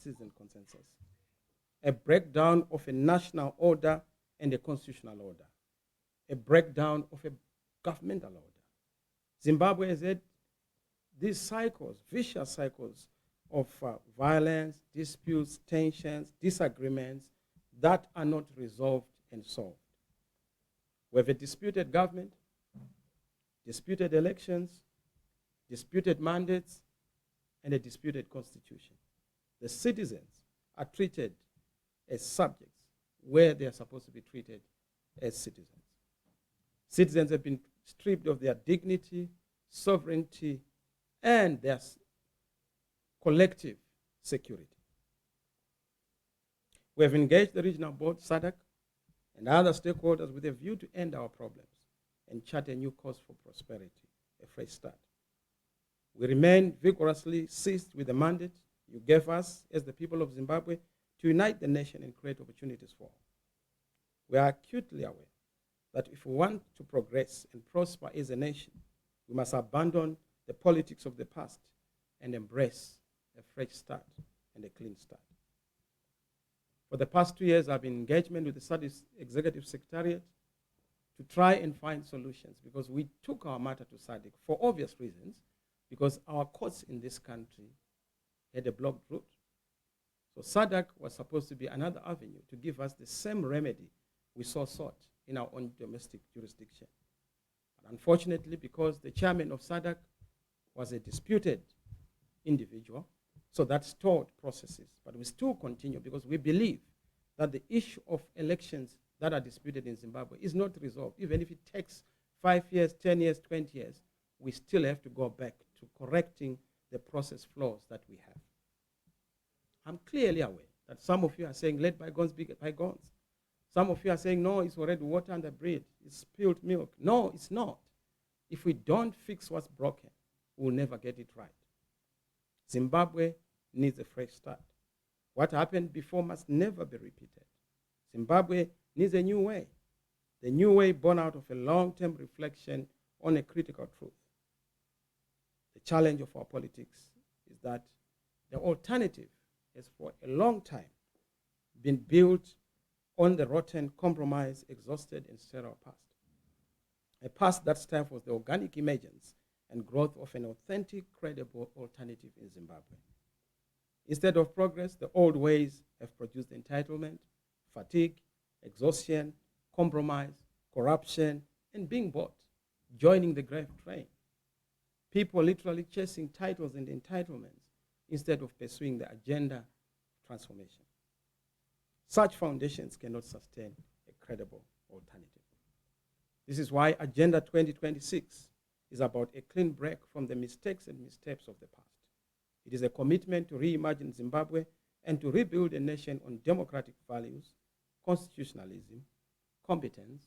citizen consensus, a breakdown of a national order and a constitutional order, a breakdown of a governmental order. Zimbabwe has had these cycles, vicious cycles of violence, disputes, tensions, disagreements that are not resolved and solved. We have a disputed government, disputed elections, disputed mandates, and a disputed constitution. The citizens are treated as subjects where they are supposed to be treated as citizens. Citizens have been stripped of their dignity, sovereignty, and their collective security. We have engaged the regional board, SADC, and other stakeholders with a view to end our problems and chart a new course for prosperity, a fresh start. We remain vigorously seized with the mandate you gave us as the people of Zimbabwe to unite the nation and create opportunities for all. We are acutely aware that if we want to progress and prosper as a nation, we must abandon the politics of the past and embrace a fresh start and a clean start. For the past 2 years, I've been in engagement with the SADC Executive Secretariat to try and find solutions, because we took our matter to SADC for obvious reasons, because our courts in this country had a blocked route. So SADC was supposed to be another avenue to give us the same remedy we sought in our own domestic jurisdiction. But unfortunately, because the chairman of SADC was a disputed individual, so that stalled processes. But we still continue, because we believe that the issue of elections that are disputed in Zimbabwe is not resolved. Even if it takes 5 years, 10 years, 20 years, we still have to go back to correcting the process flaws that we have. I'm clearly aware that some of you are saying, let bygones be bygones. Some of you are saying, no, it's already water under bread. It's spilled milk. No, it's not. If we don't fix what's broken, we'll never get it right. Zimbabwe needs a fresh start. What happened before must never be repeated. Zimbabwe needs a new way. The new way born out of a long-term reflection on a critical truth. The challenge of our politics is that the alternative has for a long time been built on the rotten, compromised, exhausted, and sterile past. A past that stifles the organic emergence and growth of an authentic, credible alternative in Zimbabwe. Instead of progress, the old ways have produced entitlement, fatigue, exhaustion, compromise, corruption, and being bought, joining the grave train. People literally chasing titles and entitlements instead of pursuing the agenda of transformation. Such foundations cannot sustain a credible alternative. This is why Agenda 2026 is about a clean break from the mistakes and missteps of the past. It is a commitment to reimagine Zimbabwe and to rebuild a nation on democratic values, constitutionalism, competence,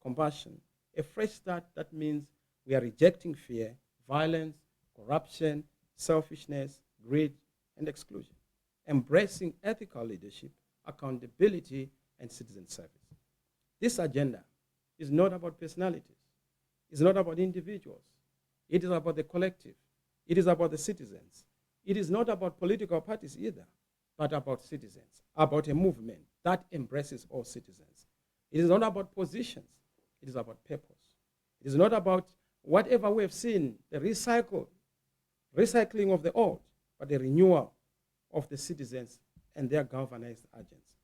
compassion, a fresh start that means we are rejecting fear, violence, corruption, selfishness, greed, and exclusion, embracing ethical leadership, accountability, and citizen service. This agenda is not about personalities. It's not about individuals. It is about the collective. It is about the citizens. It is not about political parties either, but about citizens, about a movement that embraces all citizens. It is not about positions. It is about purpose. It is not about whatever we have seen, the recycling of the old, but the renewal of the citizens and their governance agents.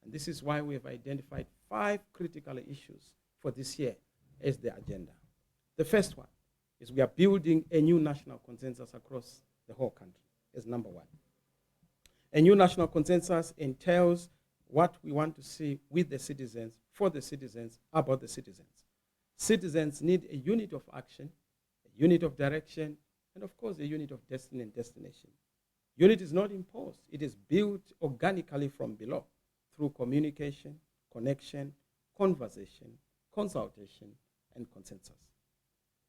And this is why we have identified 5 critical issues for this year as the agenda. The first one is we are building a new national consensus across the whole country as number 1. A new national consensus entails what we want to see with the citizens, for the citizens, about the citizens. Citizens need a unit of action, a unit of direction, and of course a unit of destiny and destination. Unit is not imposed. It is built organically from below through communication, connection, conversation, consultation, and consensus.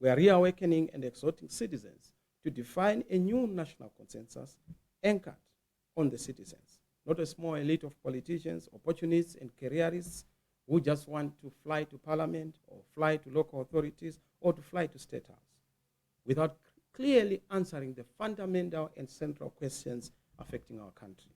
We are reawakening and exhorting citizens to define a new national consensus anchored on the citizens, not a small elite of politicians, opportunists, and careerists who just want to fly to parliament or fly to local authorities or to fly to State House without clearly answering the fundamental and central questions affecting our country.